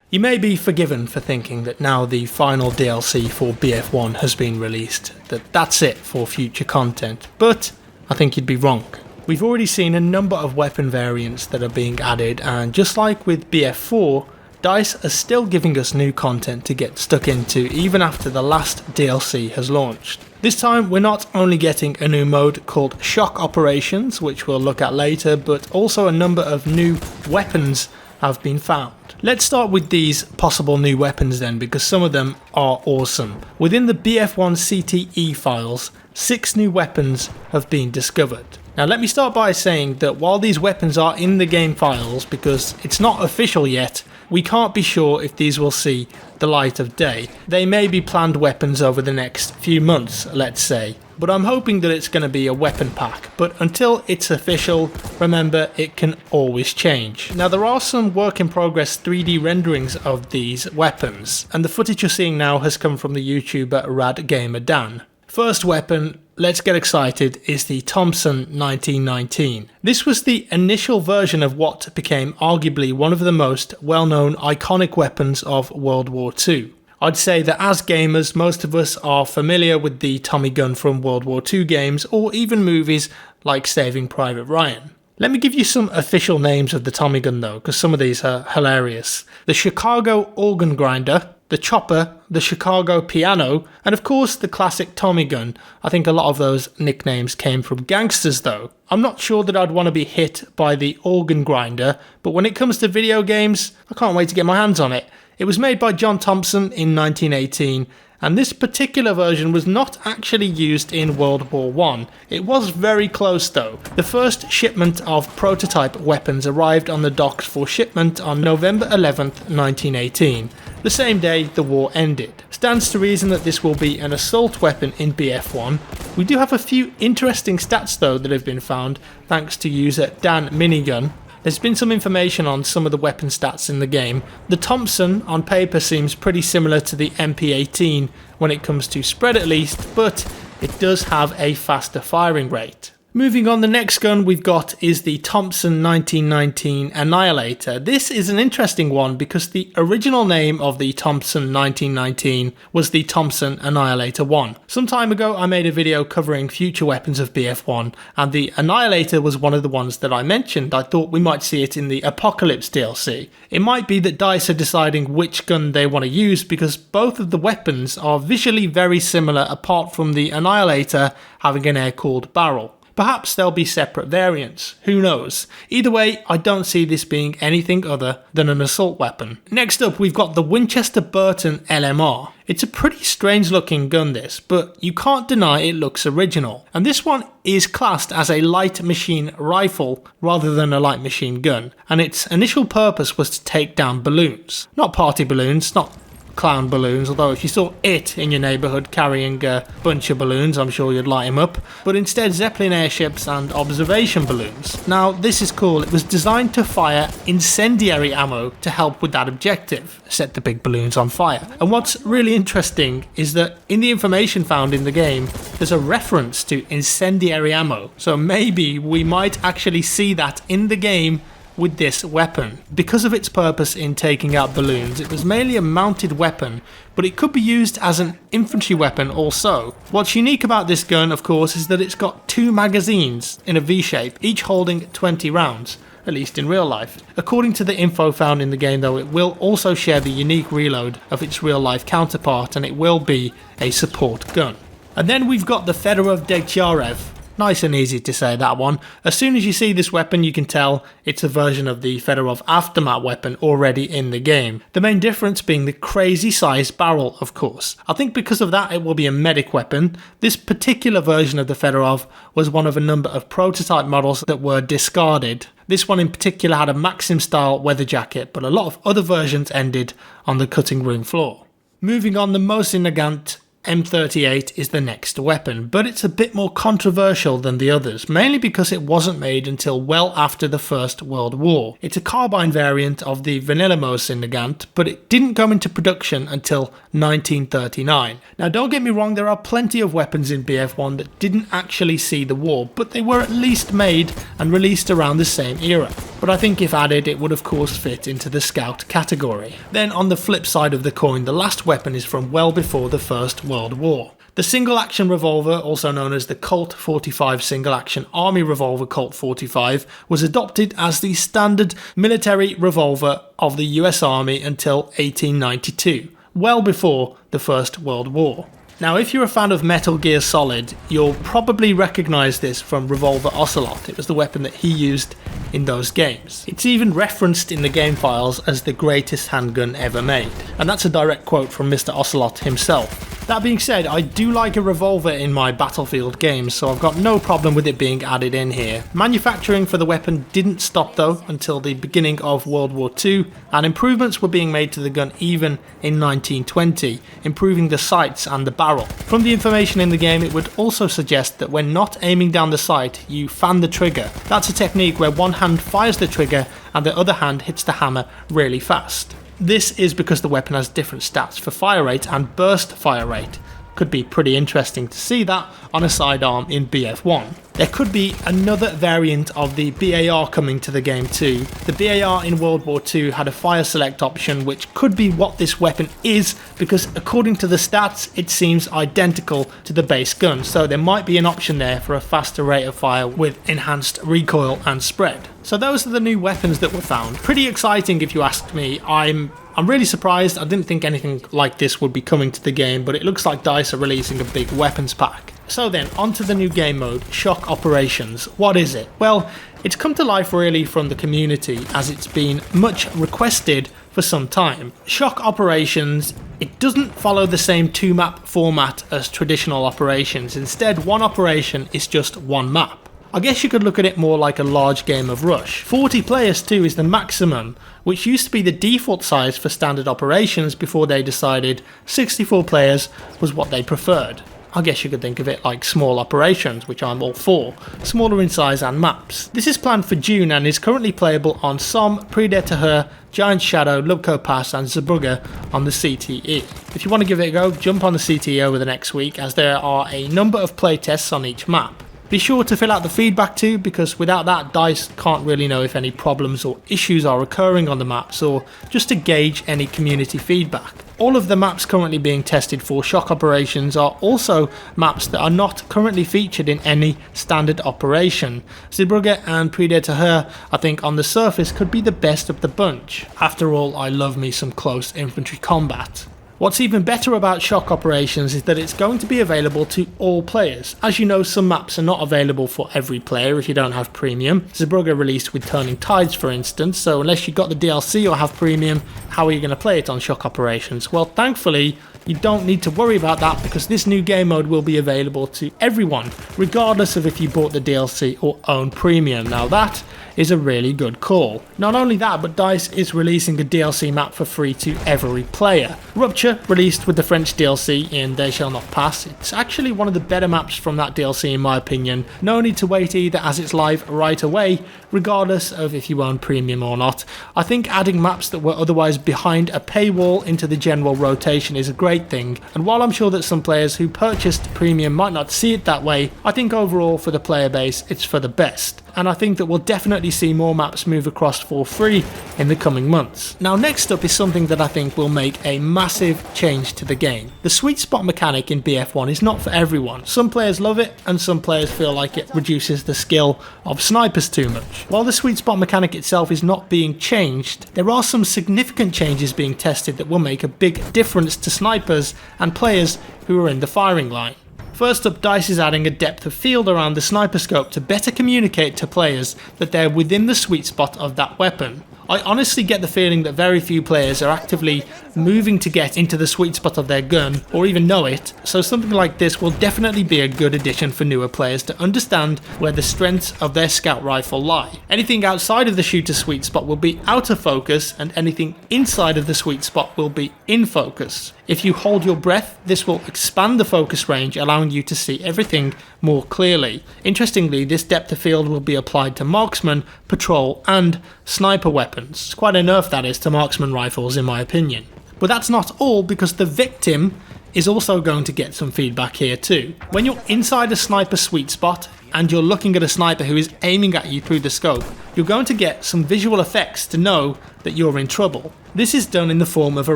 You may be forgiven for thinking that now the final DLC for BF1 has been released, that that's it for future content, but I think you'd be wrong. We've already seen a number of weapon variants that are being added, and just like with BF4, DICE are still giving us new content to get stuck into even after the last DLC has launched. This time we're not only getting a new mode called Shock Operations, which we'll look at later, but also a number of new weapons have been found. Let's start with these possible new weapons then, because some of them are awesome. Within the BF1 CTE files, 6 new weapons have been discovered. Now let me start by saying that while these weapons are in the game files, because it's not official yet, we can't be sure if these will see the light of day. They may be planned weapons over the next few months, let's say, but I'm hoping that it's going to be a weapon pack. But until it's official, remember, it can always change. Now there are some work in progress 3D renderings of these weapons, and the footage you're seeing now has come from the YouTuber RadGamerDan. First weapon, let's get excited, is the THOMPSON 1919. This was the initial version of what became arguably one of the most well-known iconic weapons of World War II. I'd say that as gamers, most of us are familiar with the Tommy gun from World War II games, or even movies like Saving Private Ryan. Let me give you some official names of the Tommy gun though, because some of these are hilarious. The Chicago Organ Grinder, the Chopper, the Chicago Piano, and of course the classic Tommy gun. I think a lot of those nicknames came from gangsters though. I'm not sure that I'd want to be hit by the Organ Grinder, but when it comes to video games, I can't wait to get my hands on it. It was made by John Thompson in 1918, and this particular version was not actually used in World War I. It was very close though. The first shipment of prototype weapons arrived on the docks for shipment on November 11th, 1918, the same day the war ended. Stands to reason that this will be an assault weapon in BF1. We do have a few interesting stats though that have been found thanks to user Dan Minigun. There's been some information on some of the weapon stats in the game. The Thompson on paper seems pretty similar to the MP18 when it comes to spread at least, but it does have a faster firing rate. Moving on, the next gun we've got is the THOMPSON 1919 Annihilator. This is an interesting one because the original name of the THOMPSON 1919 was the THOMPSON Annihilator 1. Some time ago I made a video covering future weapons of BF1, and the Annihilator was one of the ones that I mentioned. I thought we might see it in the Apocalypse DLC. It might be that DICE are deciding which gun they want to use because both of the weapons are visually very similar apart from the Annihilator having an air-cooled barrel. Perhaps there'll be separate variants, who knows. Either way, I don't see this being anything other than an assault weapon. Next up, we've got the Winchester BURTON LMR. It's a pretty strange looking gun this, but you can't deny it looks original. And this one is classed as a light machine rifle rather than a light machine gun. And its initial purpose was to take down balloons. Not party balloons, not clown balloons, although if you saw it in your neighbourhood carrying a bunch of balloons, I'm sure you'd light him up, but instead Zeppelin airships and observation balloons. Now this is cool. It was designed to fire incendiary ammo to help with that objective, set the big balloons on fire. And what's really interesting is that in the information found in the game, there's a reference to incendiary ammo, so maybe we might actually see that in the game with this weapon. Because of its purpose in taking out balloons, it was mainly a mounted weapon, but it could be used as an infantry weapon also. What's unique about this gun, of course, is that it's got 2 magazines in a V-shape, each holding 20 rounds, at least in real life. According to the info found in the game though, it will also share the unique reload of its real life counterpart, and it will be a support gun. And then we've got the Fedorov Degtyarev. Nice and easy to say, that one. As soon as you see this weapon, you can tell it's a version of the Fedorov Aftermath weapon already in the game. The main difference being the crazy sized barrel, of course. I think because of that it will be a medic weapon. This particular version of the Fedorov was one of a number of prototype models that were discarded. This one in particular had a Maxim style weather jacket, but a lot of other versions ended on the cutting room floor. Moving on, the MOSIN NAGANT M38 is the next weapon, but it's a bit more controversial than the others, mainly because it wasn't made until well after the First World War. It's a carbine variant of the vanilla MOSIN NAGANT, but it didn't go into production until 1939. Now don't get me wrong, there are plenty of weapons in BF1 that didn't actually see the war, but they were at least made and released around the same era. But I think if added, it would of course fit into the Scout category. Then on the flip side of the coin, the last weapon is from well before the First World War. The single-action revolver, also known as the Colt 45 single-action Army Revolver Colt 45, was adopted as the standard military revolver of the US Army until 1892, well before the First World War. Now if you're a fan of Metal Gear Solid, you'll probably recognise this from Revolver Ocelot. It was the weapon that he used in those games. It's even referenced in the game files as the greatest handgun ever made, and that's a direct quote from Mr. Ocelot himself. That being said, I do like a revolver in my Battlefield games, so I've got no problem with it being added in here. Manufacturing for the weapon didn't stop though until the beginning of World War II, and improvements were being made to the gun even in 1920, improving the sights and the barrel. From the information in the game, it would also suggest that when not aiming down the sight, you fan the trigger. That's a technique where one hand fires the trigger and the other hand hits the hammer really fast. This is because the weapon has different stats for fire rate and burst fire rate. Could be pretty interesting to see that on a sidearm in BF1. There could be another variant of the BAR coming to the game too. The BAR in World War II had a fire select option, which could be what this weapon is, because according to the stats it seems identical to the base gun, so there might be an option there for a faster rate of fire with enhanced recoil and spread. So those are the new weapons that were found. Pretty exciting if you ask me. I'm really surprised. I didn't think anything like this would be coming to the game, but it looks like DICE are releasing a big weapons pack. So then, onto the new game mode, Shock Operations. What is it? Well, it's come to life really from the community, as it's been much requested for some time. Shock Operations, it doesn't follow the same 2-map format as traditional operations. Instead, one operation is just one map. I guess you could look at it more like a large game of Rush. 40 players too is the maximum, which used to be the default size for standard operations before they decided 64 players was what they preferred. I guess you could think of it like small operations, which I'm all for, smaller in size and maps. This is planned for June and is currently playable on Somme, Predator, Giant Shadow, Lubko Pass and Zeebrugge on the CTE. If you want to give it a go, jump on the CTE over the next week, as there are a number of playtests on each map. Be sure to fill out the feedback too, because without that, DICE can't really know if any problems or issues are occurring on the maps, or just to gauge any community feedback. All of the maps currently being tested for Shock Operations are also maps that are not currently featured in any standard operation. Zeebrugge and Predator, I think on the surface could be the best of the bunch. After all, I love me some close infantry combat. What's even better about Shock Operations is that it's going to be available to all players. As you know, some maps are not available for every player if you don't have premium. Zeebrugge released with Turning Tides, for instance, so unless you got the DLC or have premium, how are you going to play it on Shock Operations? Well, thankfully, you don't need to worry about that, because this new game mode will be available to everyone, regardless of if you bought the DLC or own premium. Now that is a really good call. Not only that, but DICE is releasing a DLC map for free to every player. Rupture, released with the French DLC in They Shall Not Pass. It's actually one of the better maps from that DLC in my opinion. No need to wait either, as it's live right away, regardless of if you own premium or not. I think adding maps that were otherwise behind a paywall into the general rotation is a great thing, and while I'm sure that some players who purchased premium might not see it that way, I think overall for the player base it's for the best. And I think that we'll definitely see more maps move across for free in the coming months. Now next up is something that I think will make a massive change to the game. The sweet spot mechanic in BF1 is not for everyone. Some players love it and some players feel like it reduces the skill of snipers too much. While the sweet spot mechanic itself is not being changed, there are some significant changes being tested that will make a big difference to snipers and players who are in the firing line. First up, DICE is adding a depth of field around the sniper scope to better communicate to players that they're within the sweet spot of that weapon. I honestly get the feeling that very few players are actively moving to get into the sweet spot of their gun or even know it, so something like this will definitely be a good addition for newer players to understand where the strengths of their scout rifle lie. Anything outside of the shooter sweet spot will be out of focus, and anything inside of the sweet spot will be in focus. If you hold your breath, this will expand the focus range, allowing you to see everything more clearly. Interestingly, this depth of field will be applied to marksman, patrol and sniper weapons. It's quite a nerf, that is, to marksman rifles in my opinion. But that's not all, because the victim is also going to get some feedback here too. When you're inside a sniper sweet spot and you're looking at a sniper who is aiming at you through the scope, you're going to get some visual effects to know that you're in trouble. This is done in the form of a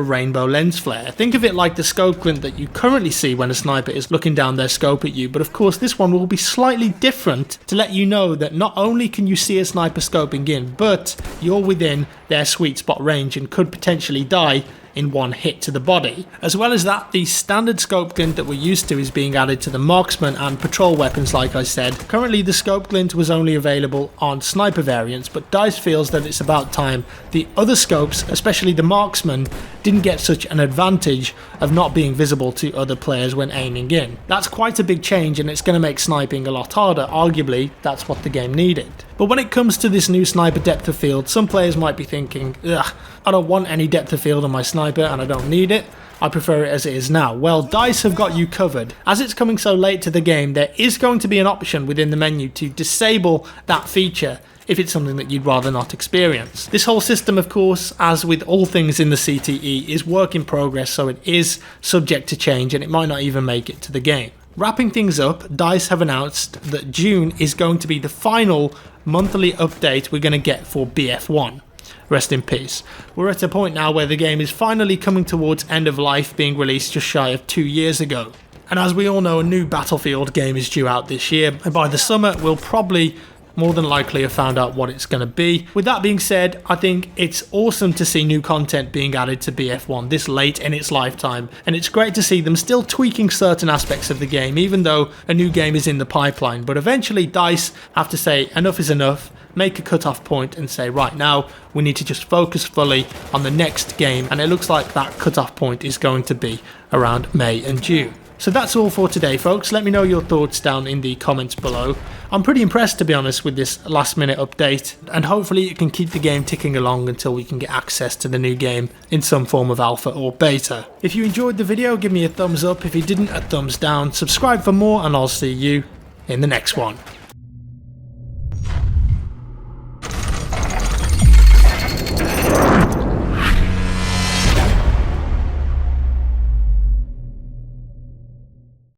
rainbow lens flare. Think of it like the scope glint that you currently see when a sniper is looking down their scope at you, but of course this one will be slightly different to let you know that not only can you see a sniper scoping in, but you're within their sweet spot range and could potentially die in one hit to the body. As well as that, the standard scope glint that we're used to is being added to the marksman and patrol weapons like I said. Currently the scope glint was only available on sniper variants, but DICE feels that it's about time the other scopes, especially the marksman, didn't get such an advantage of not being visible to other players when aiming in. That's quite a big change, and it's going to make sniping a lot harder. Arguably, that's what the game needed. But when it comes to this new sniper depth of field, some players might be thinking, ugh, I don't want any depth of field on my sniper and I don't need it. I prefer it as it is now. Well, DICE have got you covered. As it's coming so late to the game, there is going to be an option within the menu to disable that feature if it's something that you'd rather not experience. This whole system, of course, as with all things in the CTE, is work in progress, so it is subject to change and it might not even make it to the game. Wrapping things up, DICE have announced that June is going to be the final monthly update we're going to get for BF1. Rest in peace. We're at a point now where the game is finally coming towards end of life, being released just shy of 2 years ago. And as we all know, a new Battlefield game is due out this year, and by the summer we'll probably more than likely have found out what it's going to be. With that being said, I think it's awesome to see new content being added to BF1 this late in its lifetime, and it's great to see them still tweaking certain aspects of the game even though a new game is in the pipeline. But eventually DICE have to say enough is enough, make a cut-off point and say right now we need to just focus fully on the next game, and it looks like that cut-off point is going to be around May and June. So that's all for today, folks. Let me know your thoughts down in the comments below. I'm pretty impressed, to be honest, with this last minute update, and hopefully it can keep the game ticking along until we can get access to the new game in some form of alpha or beta. If you enjoyed the video, give me a thumbs up. If you didn't, a thumbs down. Subscribe for more, and I'll see you in the next one.